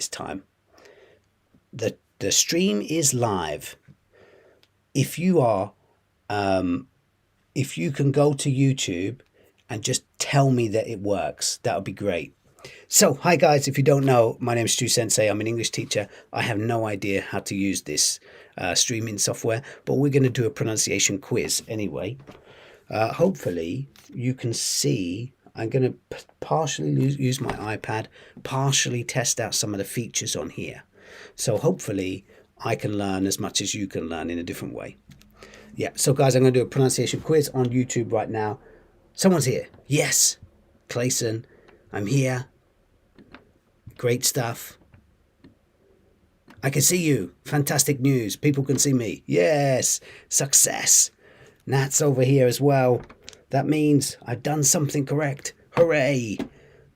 this time. The stream is live. If you are, if you can go to YouTube and just tell me that it works, that would be great. So, hi guys, if you don't know, my name is Stew Sensei. I'm an English teacher. I have no idea how to use this streaming software, but we're going to do a pronunciation quiz anyway. Hopefully, you can see. I'm going to partially use my iPad, partially test out some of the features on here. So hopefully, I can learn as much as you can learn in a different way. Yeah, so guys, I'm going to do a pronunciation quiz on YouTube right now. Someone's here. Yes, Clayson, I'm here. Great stuff. I can see you. Fantastic news. People can see me. Yes, success. Nat's over here as well. That means I've done something correct. Hooray.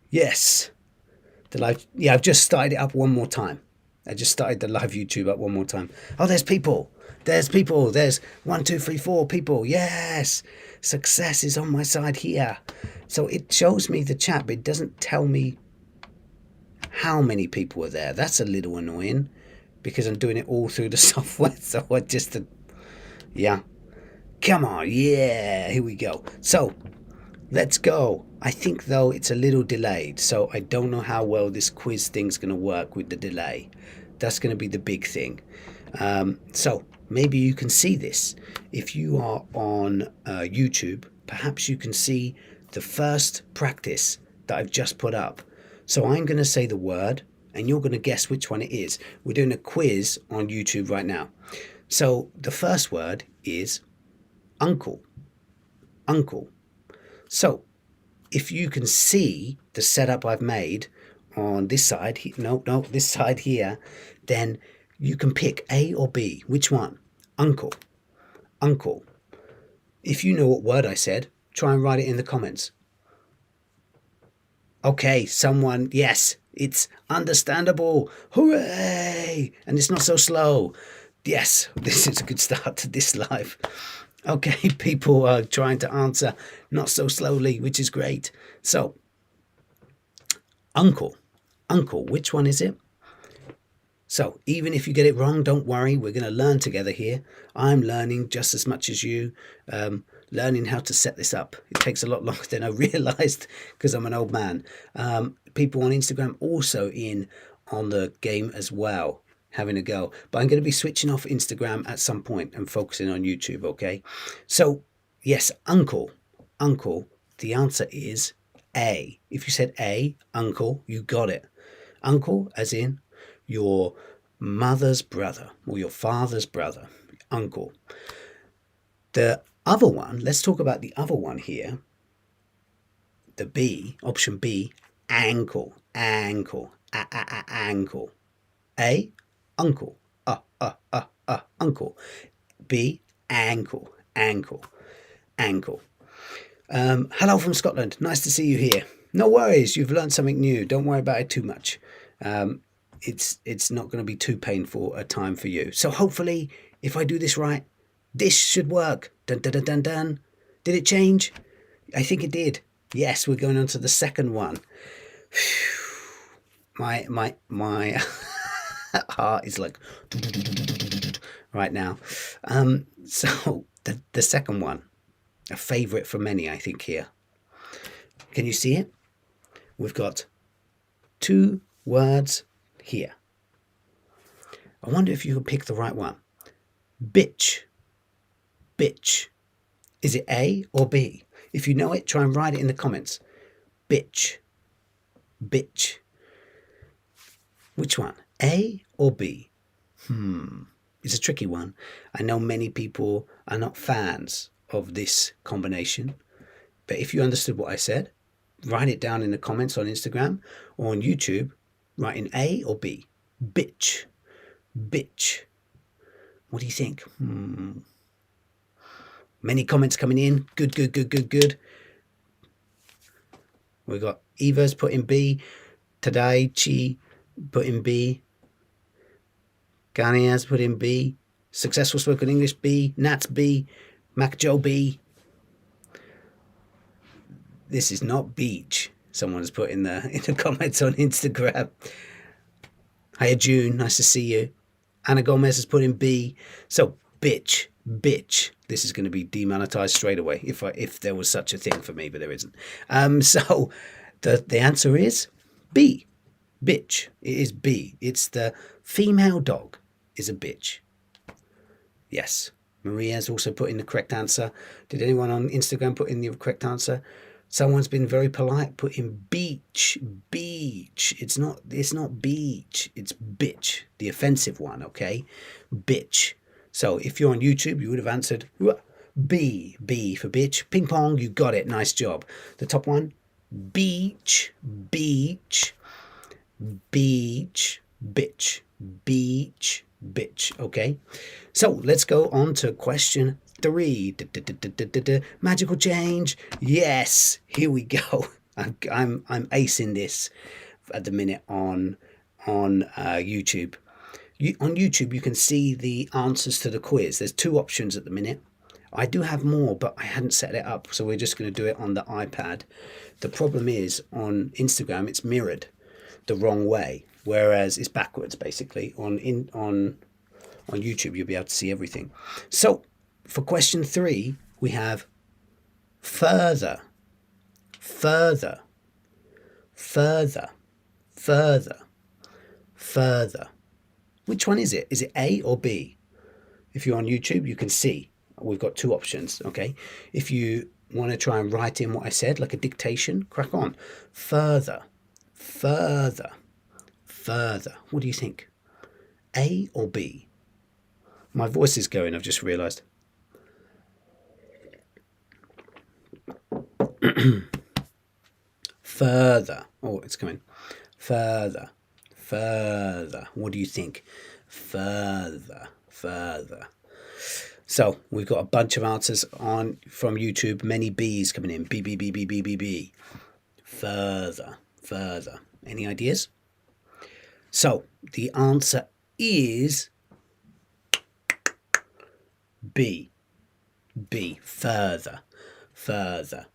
Yes. The live. Yeah, I've just started it up one more time. I just started the live YouTube up one more time. Oh, there's people. There's people. There's 1, 2, 3, 4 people. Yes. Success is on my side here. So it shows me the chat, but it doesn't tell me how many people are there. That's a little annoying because I'm doing it all through the software. So I just, yeah. Come on. Yeah. Here we go. So let's go. I think though it's a little delayed. So I don't know how well this quiz thing's going to work with the delay. That's going to be the big thing. So maybe you can see this. If you are on YouTube, perhaps you can see the first practice that I've just put up. So I'm going to say the word and you're going to guess which one it is. We're doing a quiz on YouTube right now. So the first word is uncle. Uncle. So if you can see the setup I've made on this side, no, this side here, then you can pick A or B. Which one? Uncle. Uncle. If you know what word I said, try and write it in the comments. Okay, someone, yes, it's understandable. Hooray! And it's not so slow. Yes, this is a good start to this live. Okay, people are trying to answer not so slowly, which is great. So, uncle, uncle, which one is it? So, even if you get it wrong, don't worry. We're going to learn together here. I'm learning just as much as you, learning how to set this up. It takes a lot longer than I realized because I'm an old man. People on Instagram also in on the game as well, having a go. But I'm going to be switching off Instagram at some point and focusing on YouTube, okay? So, yes, uncle, uncle, the answer is A. If you said A, uncle, you got it. Uncle, as in your mother's brother or your father's brother, uncle. The other one, let's talk about the other one here. The B, option B, ankle, ankle, ankle. A, uncle, uncle. B, ankle, ankle, ankle. Hello from Scotland. Nice to see you here. No worries, you've learned something new. Don't worry about it too much. It's not going to be too painful a time for you. So hopefully, if I do this right, this should work. Dun, dun, dun, dun, dun. Did it change? I think it did. Yes, we're going on to the second one. My heart is like right now. So the second one, a favorite for many, I think here. Can you see it? We've got 2 words here. I wonder if you could pick the right one. Bitch. Bitch. Is it A or B? If you know it, try and write it in the comments. Bitch. Bitch. Which one? A or B? It's a tricky one. I know many people are not fans of this combination. But if you understood what I said, write it down in the comments on Instagram or on YouTube. Write in A or B. Bitch. Bitch. What do you think? Many comments coming in. Good, good, good, good, good. We've got Eva's put in B. Tadaichi put in B. Gania's put in B. Successful Spoken English B. Nat's B. MacJoe B. This is not beach. Someone's put in the comments on Instagram. Hiya, June. Nice to see you. Anna Gomez has put in B. So, bitch, bitch. This is going to be demonetized straight away if there was such a thing for me, but there isn't. So, the answer is B. Bitch. It is B. It's the female dog is a bitch. Yes. Maria's also put in the correct answer. Did anyone on Instagram put in the correct answer? Someone's been very polite, put in beach, beach. It's not beach, it's bitch, the offensive one, okay? Bitch. So if you're on YouTube, you would have answered B for bitch. Ping pong, you got it, nice job. The top one, beach, beach, beach, bitch, beach, bitch, okay? So let's go on to question 3. Magical change. Yes, here we go. I'm acing this at the minute on YouTube. On YouTube, you can see the answers to the quiz. There's 2 options at the minute. I do have more, but I hadn't set it up, so we're just going to do it on the iPad. The problem is on Instagram, it's mirrored the wrong way, whereas it's backwards basically. On YouTube, you'll be able to see everything. So for question 3, we have further, further, further, further, further. Which one is it? Is it A or B? If you're on YouTube, you can see we've got 2 options, okay? If you want to try and write in what I said, like a dictation, crack on. Further, further, further. What do you think? A or B? My voice is going, I've just realised. Further. Oh, it's coming. Further, further. What do you think? Further, further. So we've got a bunch of answers on from YouTube. Many B's coming in. B, B, B, B, B, B, B. Further, further. Any ideas? So the answer is B. B. Further, further.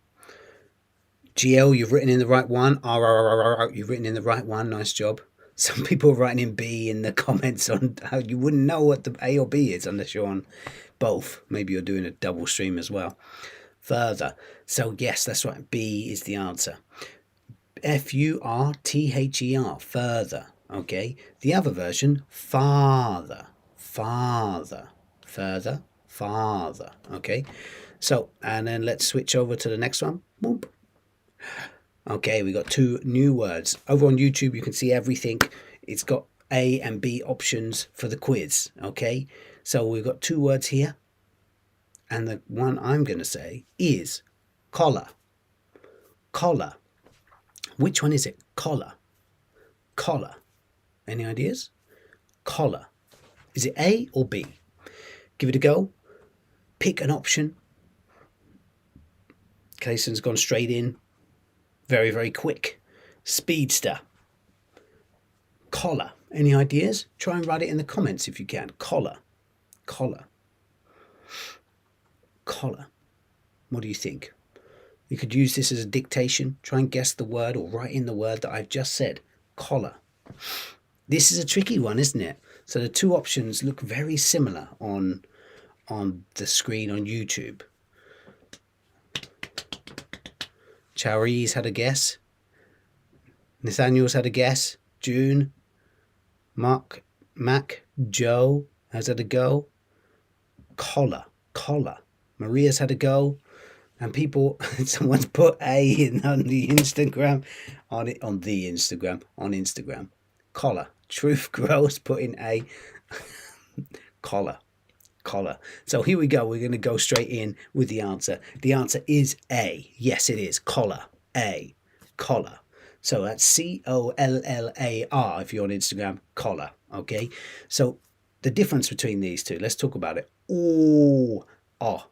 GL, you've written in the right one. You've written in the right one. Nice job. Some people are writing in B in the comments on how you wouldn't know what the A or B is unless you're on both. Maybe you're doing a double stream as well. Further. So yes, that's right. B is the answer. Further. Further. Okay. The other version, farther. Farther. Further. Farther. Okay. So, and then let's switch over to the next one. Boop. Okay, we got 2 new words. Over on YouTube, you can see everything. It's got A and B options for the quiz. Okay, so we've got 2 words here. And the one I'm going to say is collar. Collar. Which one is it? Collar. Collar. Any ideas? Collar. Is it A or B? Give it a go. Pick an option. Cason's gone straight in. Very, very quick. Speedster. Collar. Any ideas? Try and write it in the comments if you can. Collar. Collar. Collar. What do you think? You could use this as a dictation. Try and guess the word or write in the word that I've just said. Collar. This is a tricky one, isn't it? So the 2 options look very similar on the screen on YouTube. Chowries had a guess. Nathaniel's had a guess. June. Mac, Joe has had a go. Collar. Maria's had a go. And people, someone's put A in on the Instagram. On Instagram. Collar. Truth Grows put in A. Collar. So here we go. We're going to go straight in with the answer. The answer is A. Yes, it is. Collar. A. Collar. So that's COLLAR if you're on Instagram. Collar. Okay. So the difference between these 2, let's talk about it. Ooh, oh.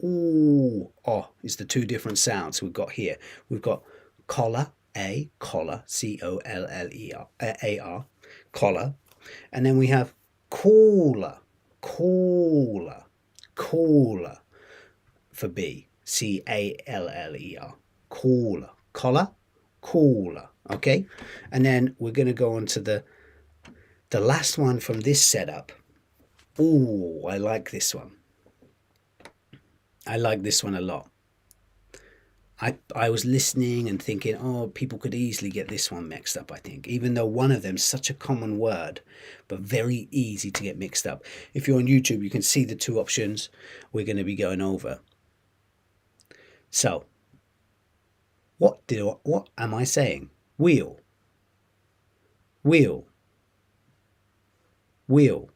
Ooh, oh is the 2 different sounds we've got here. We've got collar, A, collar, COLLER, collar. And then we have cooler for B, CALLER, cooler, collar, cooler. Okay, and then we're going to go on to the The last one from this setup. Oh, I like this one. I like this one a lot. I was listening and thinking, oh, people could easily get this one mixed up, I think, even though one of them's such a common word, but very easy to get mixed up. If you're on YouTube, you can see the two options we're going to be going over. So, what am I saying? Wheel, wheel, wheel,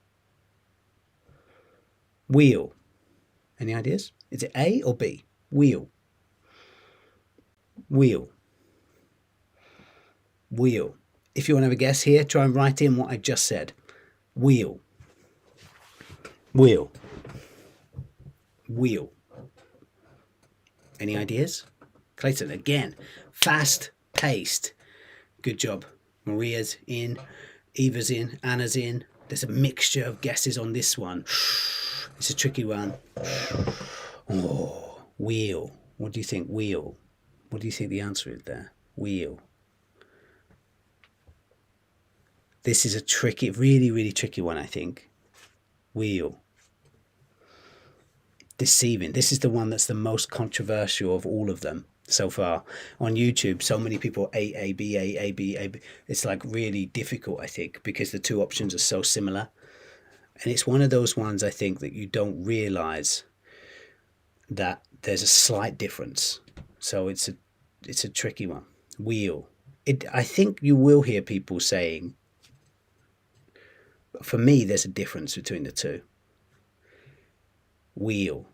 wheel. Any ideas? Is it A or B? Wheel, wheel, wheel. If you want to have a guess here, try and write in what I just said. Wheel, wheel, wheel. Any ideas? Clayton, again, fast paced. Good job. Maria's in, Eva's in, Anna's in. There's a mixture of guesses on this one. It's a tricky one. Oh, wheel. What do you think? Wheel. What do you think the answer is there? Wheel. This is a tricky, really, really tricky one, I think. Wheel. Deceiving. This is the one that's the most controversial of all of them so far on YouTube. So many people A, B, A, B, A, B. It's like really difficult, I think, because the two options are so similar. And it's one of those ones, I think, that you don't realize that there's a slight difference. So it's a tricky one. Wheel. I think you will hear people saying, for me, there's a difference between the two. Wheel.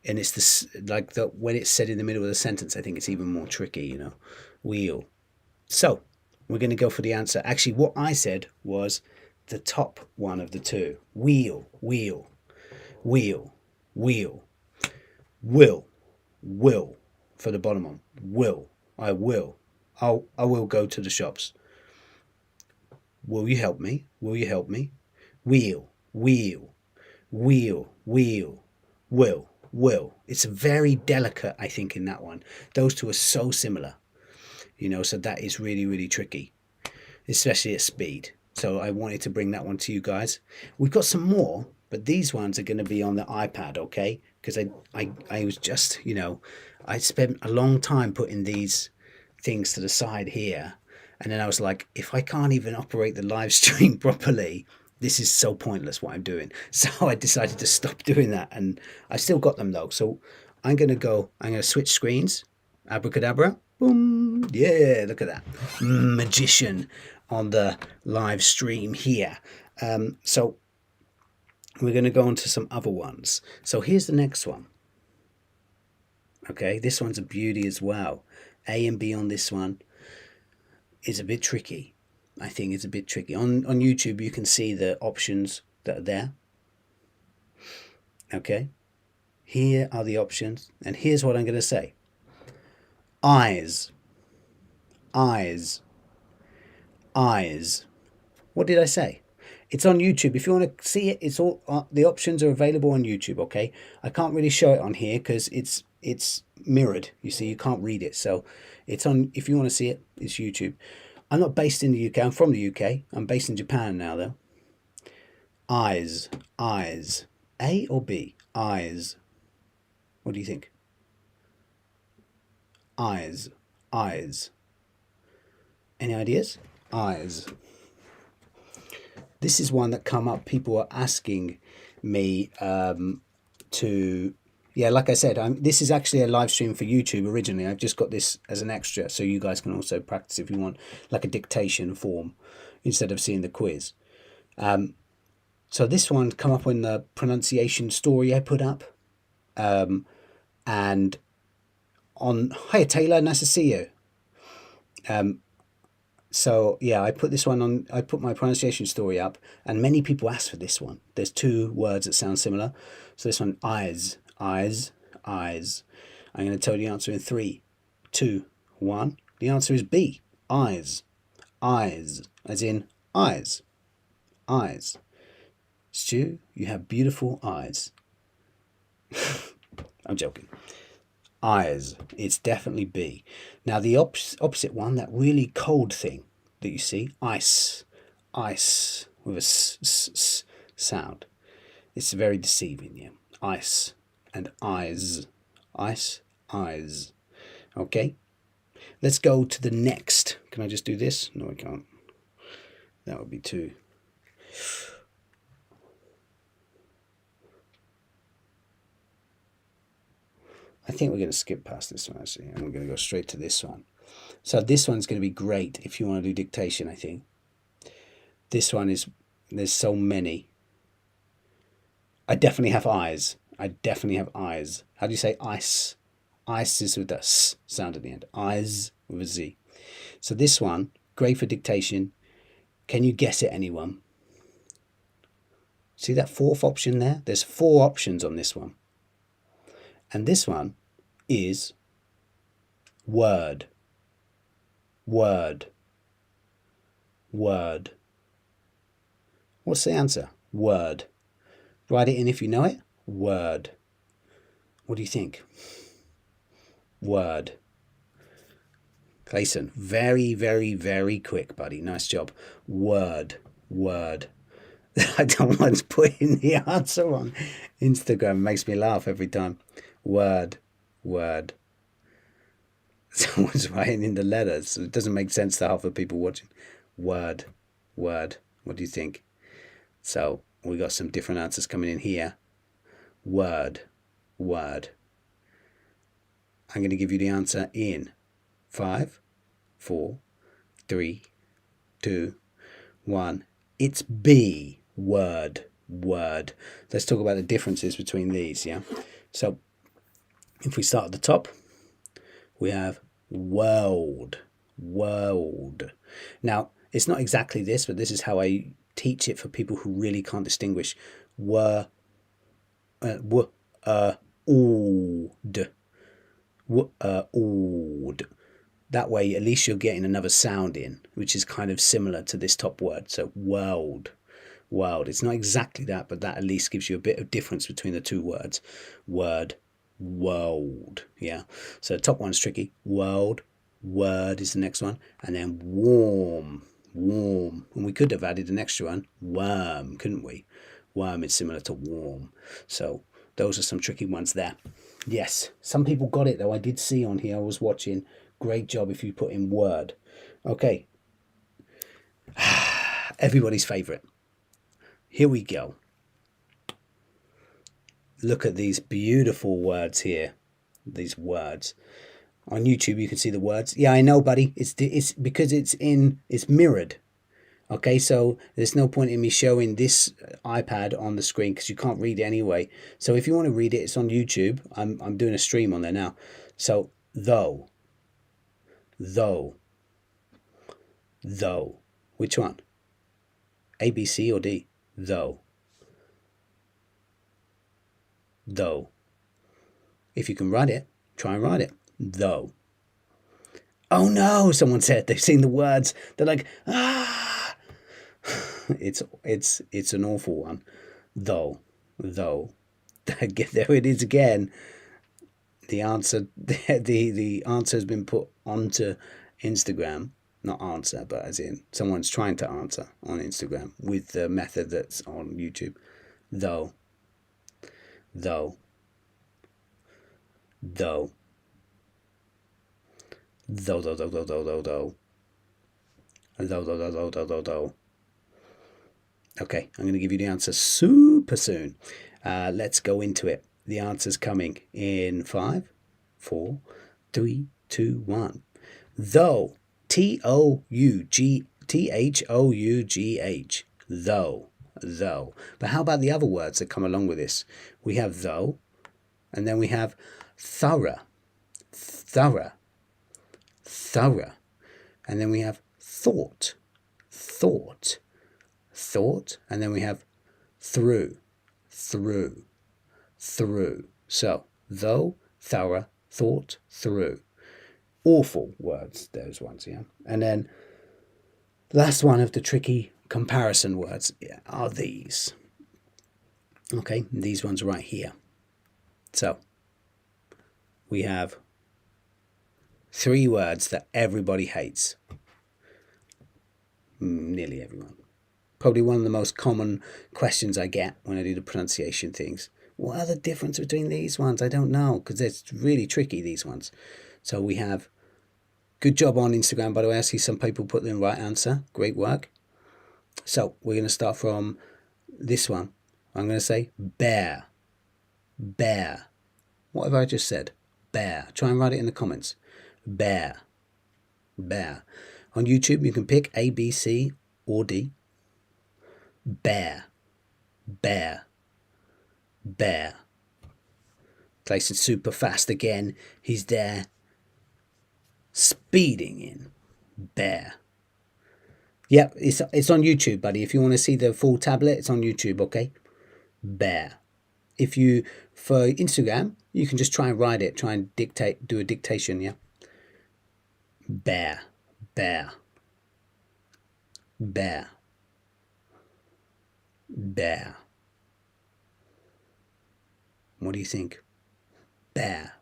And it's this, like, when it's said in the middle of the sentence, I think it's even more tricky, you know. Wheel. So we're going to go for the answer. Actually, what I said was the top one of the two. Wheel, wheel, wheel, wheel. Will for the bottom one. Will. I will. I will go to the shops. Will you help me? Will you help me? Wheel, wheel, wheel, wheel, will. It's very delicate, I think, in that one. Those two are so similar, you know, so that is really, really tricky, especially at speed. So I wanted to bring that one to you guys. We've got some more, but these ones are going to be on the iPad, okay? Because I was just, you know, I spent a long time putting these things to the side here. And then I was like, if I can't even operate the live stream properly, this is so pointless what I'm doing. So I decided to stop doing that. And I still got them though. So I'm going to switch screens. Abracadabra. Boom. Yeah, look at that. Magician on the live stream here. So we're going to go on to some other ones. So here's the next one. Okay, this one's a beauty as well. A and B on this one is a bit tricky. I think it's a bit tricky. On YouTube, you can see the options that are there. Okay, here are the options, and here's what I'm going to say. Eyes, eyes, eyes. What did I say? It's on YouTube. If you want to see it, it's all the options are available on YouTube. Okay, I can't really show it on here because it's mirrored. You see, you can't read it. So it's on. If you want to see it, it's YouTube. I'm not based in the UK. I'm from the UK. I'm based in Japan now, though. Eyes, eyes. A or B? Eyes. What do you think? Eyes, eyes. Any ideas? Eyes. This is one that come up. People are asking me to... Yeah, like I said, this is actually a live stream for YouTube originally. I've just got this as an extra, so you guys can also practice if you want, like a dictation form, instead of seeing the quiz. So this one come up in the pronunciation story I put up. And on... Hiya, Taylor, nice to see you. So yeah, I put this one on. I put my pronunciation story up, and many people asked for this one. There's two words that sound similar. So this one, eyes, eyes, eyes. I'm going to tell you the answer in 3, 2, 1. The answer is B. Eyes, eyes, as in eyes, eyes. Stu, you have beautiful eyes. I'm joking. Eyes. It's definitely B. Now the opposite one, that really cold thing. that you see. Ice. Ice with a s sound. It's very deceiving, yeah. Ice and eyes. Ice, eyes. Okay. Let's go to the next. Can I just do this? No, I can't. That would be too. I think we're going to skip past this one, actually, and we're going to go straight to this one. So this one's going to be great if you want to do dictation, I think. This one is, there's so many. I definitely have eyes. I definitely have eyes. How do you say ice? Ice is with the s sound at the end. Eyes with a Z. So this one, great for dictation. Can you guess it, anyone? See that fourth option there? There's 4 options on this one. And this one is word. Word. Word. What's the answer? Word. Write it in if you know it. Word. What do you think? Word. Clayson, very, very, very quick, buddy. Nice job. Word. Word. I don't want to put in the answer on Instagram. It makes me laugh every time. Word. Word. Someone's writing in the letters. So it doesn't make sense to half the people watching. Word. Word. What do you think? So we got some different answers coming in here. Word. Word. I'm going to give you the answer in 5, 4, 3, 2, 1. It's B. Word. Word. Let's talk about the differences between these, yeah? So if we start at the top, we have world. World. Now, it's not exactly this, but this is how I teach it for people who really can't distinguish old. Old. That way, at least you're getting another sound in, which is kind of similar to this top word. So world. World. It's not exactly that, but that at least gives you a bit of difference between the 2 words. Word, world. Yeah. So top one's tricky. World, word is the next one. And then warm, warm. And we could have added an extra one. Worm, couldn't we? Worm is similar to warm. So those are some tricky ones there. Yes. Some people got it, though. I did see on here. I was watching. Great job if you put in word. Okay. Everybody's favorite. Here we go. Look at these beautiful words here. These words. On YouTube, you can see the words. Yeah, I know, buddy. It's because it's mirrored. Okay, so there's no point in me showing this iPad on the screen because you can't read it anyway. So if you want to read it, it's on YouTube. I'm doing a stream on there now. So though. Though. Though. Which one? A, B, C, or D? Though. Though. If you can write it, try and write it. Though. Oh no, someone said they've seen the words. They're like, ah. It's an awful one. Though. Though. There it is again. The answer the answer has been put onto Instagram. Not answer, but as in someone's trying to answer on Instagram with the method that's on YouTube. Though. Though. Though. Though, though, though, though, though, though, though. Though, though, though, though, though, though, though. Okay, I'm going to give you the answer super soon. Let's go into it. The answer's coming in 5, 4, 3, 2, 1. Though. Though. Though. Though. But how about the other words that come along with this? We have though, and then we have thorough. Thorough. Thorough. And then we have thought. Thought. Thought. And then we have through. Through. Through. So, though, thorough, thought, through. Awful words, those ones, yeah. And then last one of the tricky comparison words are these. Okay, these ones right here. So, we have 3 words that everybody hates. Nearly everyone. Probably one of the most common questions I get when I do the pronunciation things. What are the difference between these ones? I don't know, because it's really tricky, these ones. So we have, good job on Instagram, by the way. I see some people put the right answer. Great work. So we're going to start from this one. I'm going to say bear. Bear. What have I just said? Bear. Try and write it in the comments. Bear. Bear. On YouTube, you can pick A, B, C, or D. Bear. Bear. Bear. Placing super fast again. He's there. Speeding in. Bear. Yep, it's on YouTube, buddy. If you want to see the full tablet, it's on YouTube, okay? Bear. If you, for Instagram, you can just try and write it. Try and dictate, do a dictation, yeah? Bear. Bear. Bear. Bear. What do you think? Bear.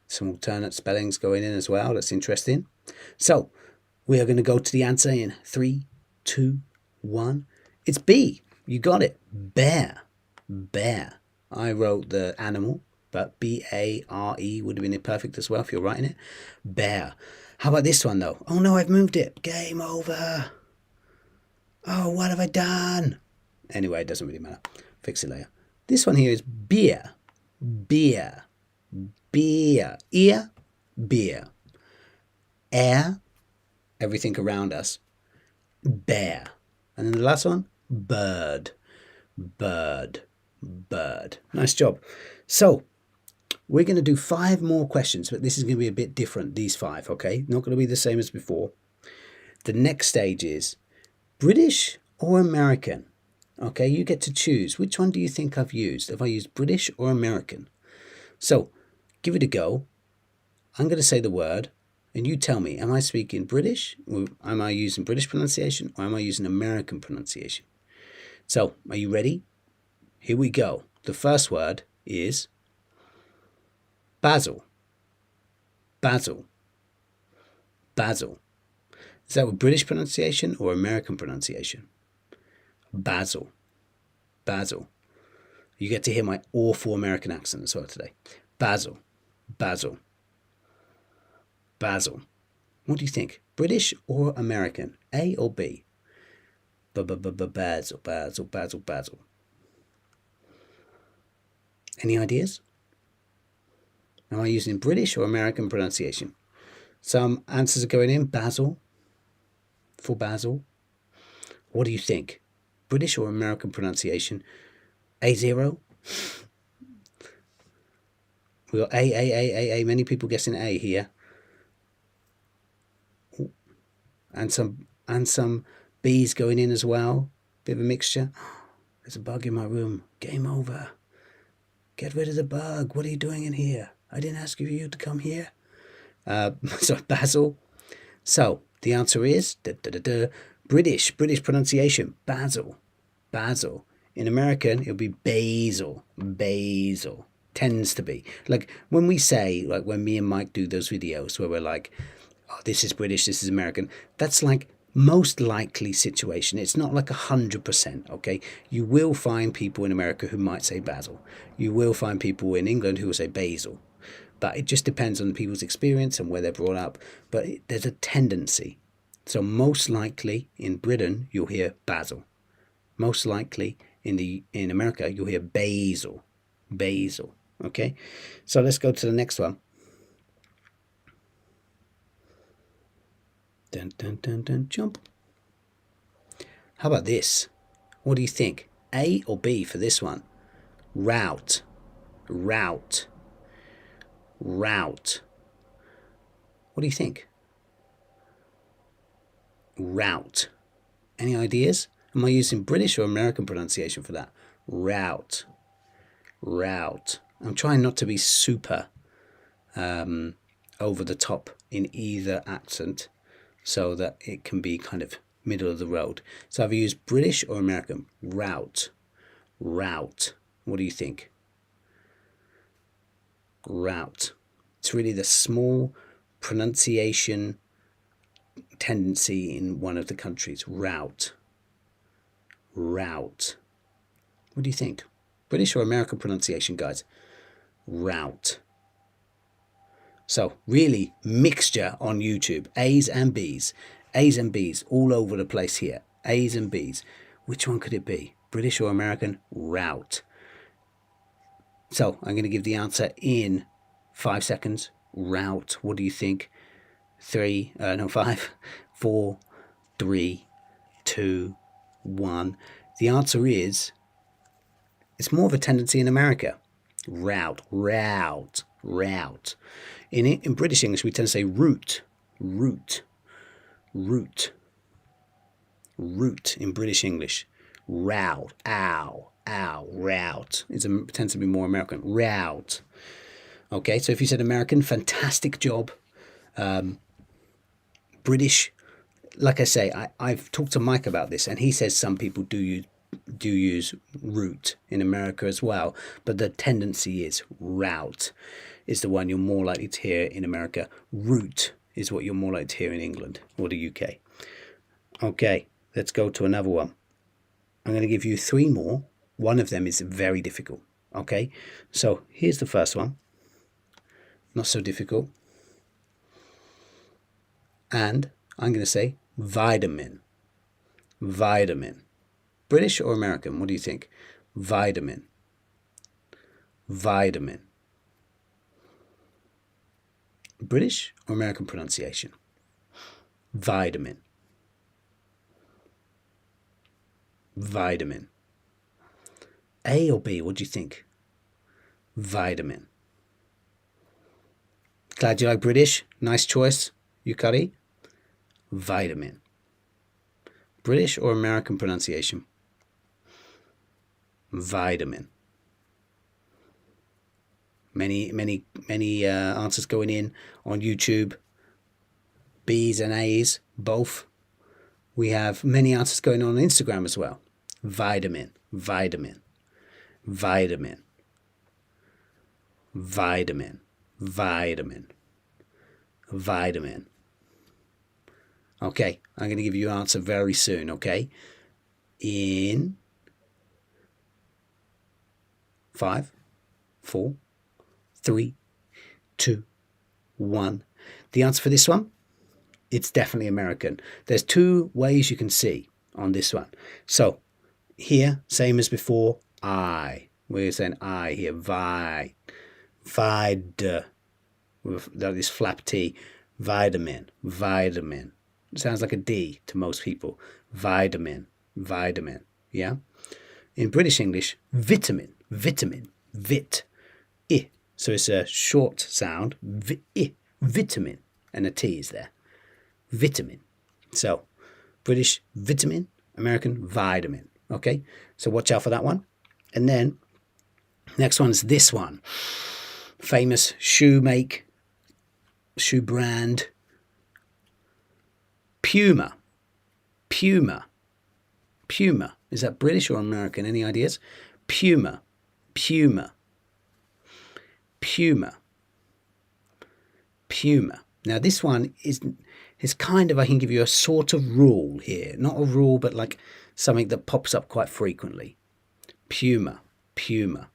Some alternate spellings going in as well. That's interesting. So, we are going to go to the answer in 3, 2, 1. It's B. You got it. Bear. Bear. I wrote the animal, but B-A-R-E would have been perfect as well if you're writing it. Bear. How about this one, though? Oh, no, I've moved it. Game over. Oh, what have I done? Anyway, it doesn't really matter. Fix it later. This one here is beer. Beer. Beer. Ear. Beer. Air. Everything around us. Bear. And then the last one, bird. Bird. Bird. Nice job. So, we're going to do 5 more questions, but this is going to be a bit different, these 5, okay? Not going to be the same as before. The next stage is British or American? Okay, you get to choose. Which one do you think I've used? Have I used British or American? So, give it a go. I'm going to say the word, and you tell me, am I speaking British? Or am I using British pronunciation? Or am I using American pronunciation? So, are you ready? Here we go. The first word is basil. Basil. Basil. Is that with British pronunciation or American pronunciation? Basil. Basil. You get to hear my awful American accent as well today. Basil. Basil. Basil. What do you think? British or American? A or B? Basil, basil, basil, basil. Any ideas? Am I using British or American pronunciation? Some answers are going in. Basil. For basil. What do you think? British or American pronunciation? A0. We got A. Many people guessing A here. And some B's going in as well. Bit of a mixture. There's a bug in my room. Game over. Get rid of the bug. What are you doing in here? I didn't ask you to come here. So basil. So the answer is British pronunciation. Basil. Basil. In American, it'll be basil. Basil. Tends to be. Like when we say, like when me and Mike do those videos where we're like, oh, this is British, this is American. That's like most likely situation. It's not like 100%, okay? You will find people in America who might say basil. You will find people in England who will say basil. But it just depends on people's experience and where they're brought up. But there's a tendency. So most likely in Britain, you'll hear basil. Most likely in America, you'll hear basil. Basil, okay? So let's go to the next one. Dun, dun, dun, dun, jump. How about this? What do you think? A or B for this one? Route. Route. Route. What do you think? Route. Any ideas? Am I using British or American pronunciation for that? Route. Route. I'm trying not to be super over the top in either accent so that it can be kind of middle of the road. So have you used British or American? Route. Route. What do you think? Route. It's really the small pronunciation tendency in one of the countries. Route. Route. What do you think? British or American pronunciation, guys? Route. So really mixture on YouTube. A's and B's. A's and B's all over the place here. A's and B's. Which one could it be? British or American? Route. So I'm going to give the answer in 5 seconds. Route. What do you think? 5, 4, 3, 2, 1. The answer is, it's more of a tendency in America. Route, route, route. In British English, we tend to say route, route, route, route in British English. Route, ow, ow, route. It tends to be more American. Route. Okay, so if you said American, fantastic job. British, like I say, I've talked to Mike about this, and he says some people do use route in America as well, but the tendency is route is the one you're more likely to hear in America. Route is what you're more likely to hear in England or the UK. Okay, let's go to another one. I'm going to give you 3 more. One of them is very difficult. Okay, so here's the first one. Not so difficult. And I'm going to say vitamin. Vitamin. British or American? What do you think? Vitamin. Vitamin. British or American pronunciation? Vitamin. Vitamin. A or B? What do you think? Vitamin. Glad you like British. Nice choice. You curry. Vitamin. British or American pronunciation? Vitamin. Many answers going in on YouTube. B's and A's, both. We have many answers going on Instagram as well. Vitamin, vitamin, vitamin, vitamin, vitamin, vitamin. Okay, I'm going to give you an answer very soon, okay? In 5, 4, 3, 2, 1. The answer for this one, it's definitely American. There's 2 ways you can see on this one. So here, same as before, I. We're saying I here, vide, with this flap T, vitamin, vitamin. It sounds like a D to most people. Vitamin, vitamin, yeah? In British English, vitamin, vitamin, vit, I. So it's a short sound, I, vitamin, and a T is there. Vitamin. So, British, vitamin, American, vitamin. Okay? So watch out for that one. And then, next one's this one. Famous shoe brand, Puma. Puma. Puma. Is that British or American? Any ideas? Puma. Puma. Puma. Puma. Now this one is kind of, I can give you a sort of rule here. Not a rule, but like something that pops up quite frequently. Puma. Puma.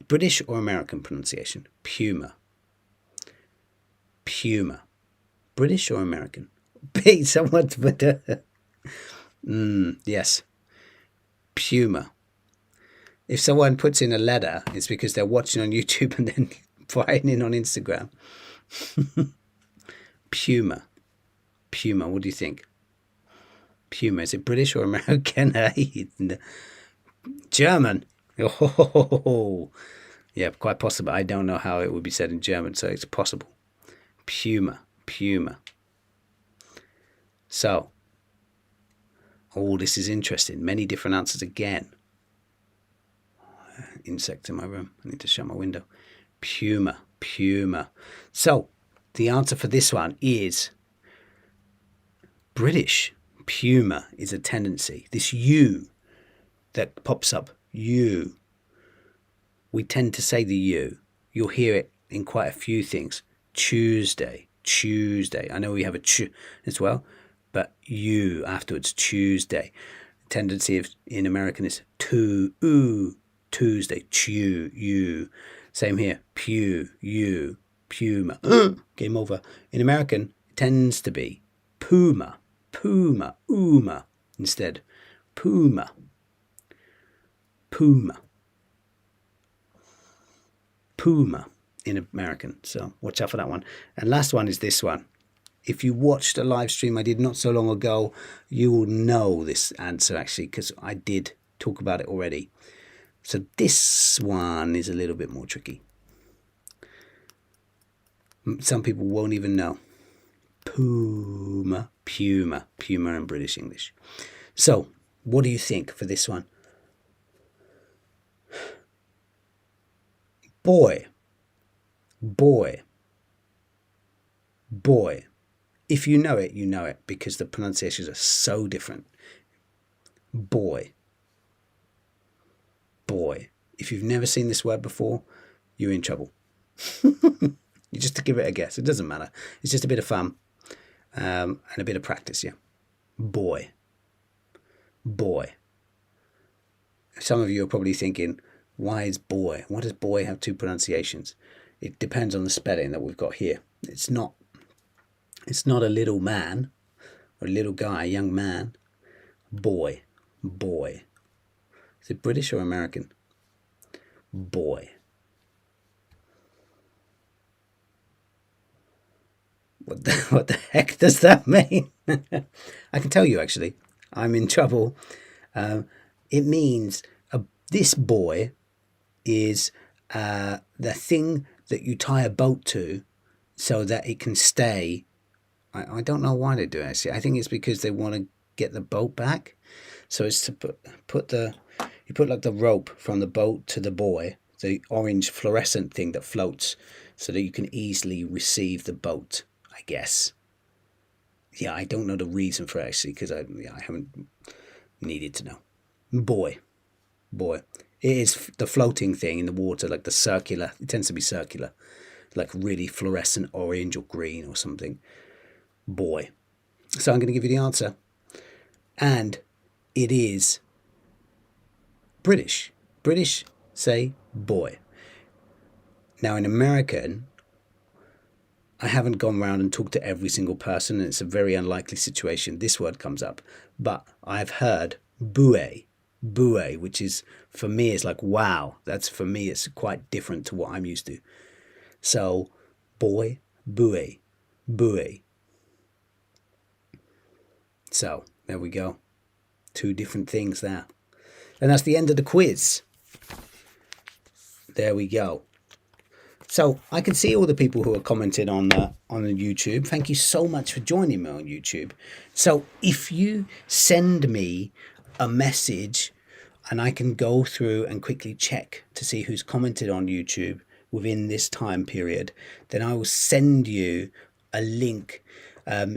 British or American pronunciation? Puma. Puma. British or American? Someone's better. Yes. Puma. If someone puts in a letter, it's because they're watching on YouTube and then writing in on Instagram. Puma. Puma. What do you think? Puma. Is it British or American? German. Oh, yeah, quite possible. I don't know how it would be said in German, so it's possible. Puma. Puma. So, oh, this is interesting. Many different answers again. Insect in my room. I need to shut my window. Puma. Puma. So, the answer for this one is British. Puma is a tendency. This U that pops up, U. We tend to say the U. You'll hear it in quite a few things. Tuesday. Tuesday. I know we have a ch as well. but you afterwards, Tuesday. Tendency of in American is Tuesday, chew, you. Same here, pew, you, puma. Game over. In American, it tends to be puma, uma instead. Puma, puma, puma in American. So watch out for that one. And last one is this one. If you watched a live stream I did not so long ago, you will know this answer actually, because I did talk about it already. So this one is a little bit more tricky. Some people won't even know. Puma in British English. So what do you think for this one? Boy. If you know it, you know it, because the pronunciations are so different. Boy. If you've never seen this word before, you're in trouble. You just to give it a guess. It doesn't matter. It's just a bit of fun and a bit of practice, yeah. Boy. Some of you are probably thinking, why is boy? Why does boy have two pronunciations? It depends on the spelling that we've got here. It's not a little man or a little guy, a young man. Boy. Is it British or American? Boy. What the heck does that mean? I can tell you actually. I'm in trouble. It means this buoy is the thing that you tie a boat to so that it can stay. I don't know why they do it actually. I think it's because they want to get the boat back. So it's to put like the rope from the boat to the buoy, the orange fluorescent thing that floats, so that you can easily receive the boat, I guess. Yeah, I don't know the reason for it actually, because I haven't needed to know. Buoy. It is the floating thing in the water, like the circular. It tends to be circular, like really fluorescent orange or green or something. Buoy. So I'm going to give you the answer. And it is British. British say boy. Now in American, I haven't gone around and talked to every single person, and it's a very unlikely situation this word comes up. But I've heard buoy, which is, for me, it's like, wow. That's, for me, it's quite different to what I'm used to. So, boy, buoy. So, there we go. Two different things there. And that's the end of the quiz. There we go. So I can see all the people who are commenting on the YouTube. Thank you so much for joining me on YouTube. So if you send me a message, and I can go through and quickly check to see who's commented on YouTube within this time period, then I will send you a link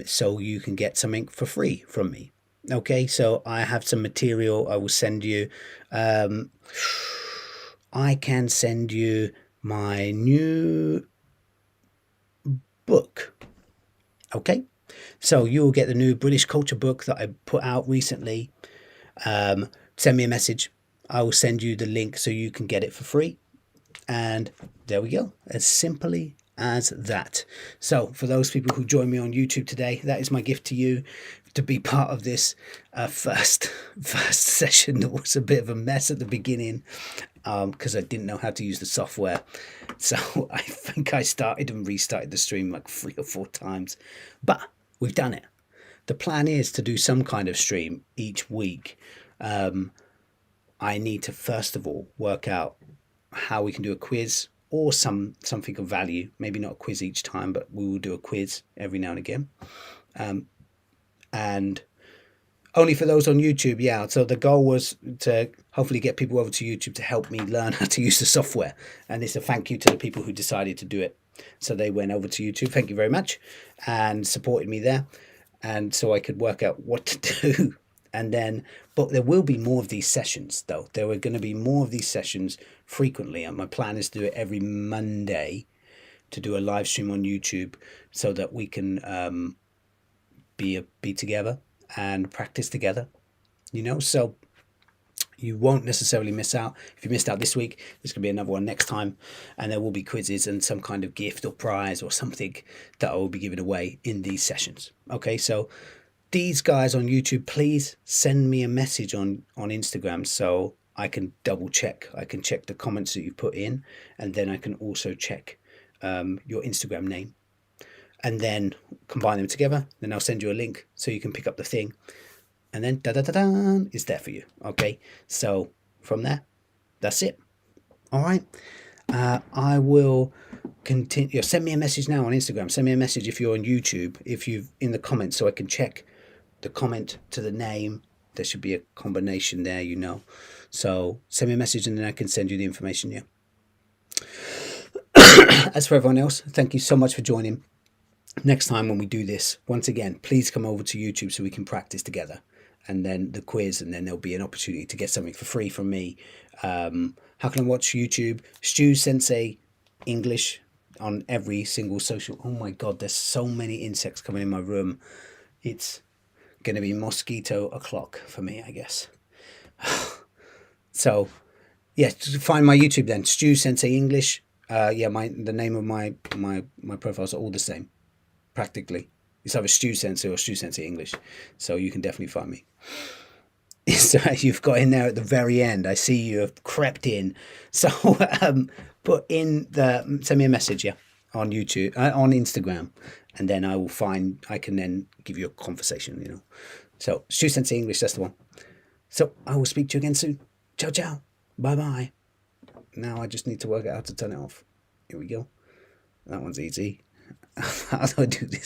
so you can get something for free from me. Okay, so I have some material I will send you. I can send you my new book. Okay, so you'll get the new British culture book that I put out recently. Send me a message. I will send you the link so you can get it for free. And there we go. As simply as that. So for those people who joined me on YouTube today, that is my gift to you, to be part of this first session that was a bit of a mess at the beginning, because I didn't know how to use the software. So I think I started and restarted the stream like 3 or 4 times, but we've done it. The plan is to do some kind of stream each week. I need to first of all work out how we can do a quiz or something of value. Maybe not a quiz each time, but we will do a quiz every now and again. And only for those on YouTube, yeah. So the goal was to hopefully get people over to YouTube to help me learn how to use the software. And it's a thank you to the people who decided to do it. So they went over to YouTube, thank you very much, and supported me there. And so I could work out what to do. And then, but there will be more of these sessions though. There are going to be more of these sessions frequently. And my plan is to do it every Monday, to do a live stream on YouTube, so that we can be together and practice together, you know. So you won't necessarily miss out. If you missed out this week, there's going to be another one next time, and there will be quizzes and some kind of gift or prize or something that I will be giving away in these sessions. Okay, so these guys on YouTube, please send me a message on Instagram so I can double check. I can check the comments that you put in, and then I can also check your Instagram name, and then combine them together. Then I'll send you a link so you can pick up the thing, and then da-da-da-da, it's there for you. Okay, so from there, that's it. All right, I will continue. Send me a message now on Instagram. Send me a message if you're on YouTube, if you've in the comments, so I can check the comment to the name. There should be a combination there, you know. So send me a message and then I can send you the information. Yeah. As for everyone else, thank you so much for joining. Next time when we do this, once again, please come over to YouTube so we can practice together. And then the quiz, and then there'll be an opportunity to get something for free from me. How can I watch YouTube? Stew Sensei English on every single social. Oh my God, there's so many insects coming in my room. It's going to be mosquito o'clock for me, I guess. So, yeah, find my YouTube then, Stew Sensei English. Yeah, the name of my profiles are all the same, practically. It's either Stew Sensei or Stew Sensei English, so you can definitely find me. So you've got in there at the very end. I see you have crept in. So put in send me a message, yeah, on YouTube, on Instagram, and then I can then give you a conversation, you know. So Stew Sensei English, that's the one. So I will speak to you again soon. Ciao, ciao. Bye, bye. Now I just need to work out how to turn it off. Here we go. That one's easy. How do I do this?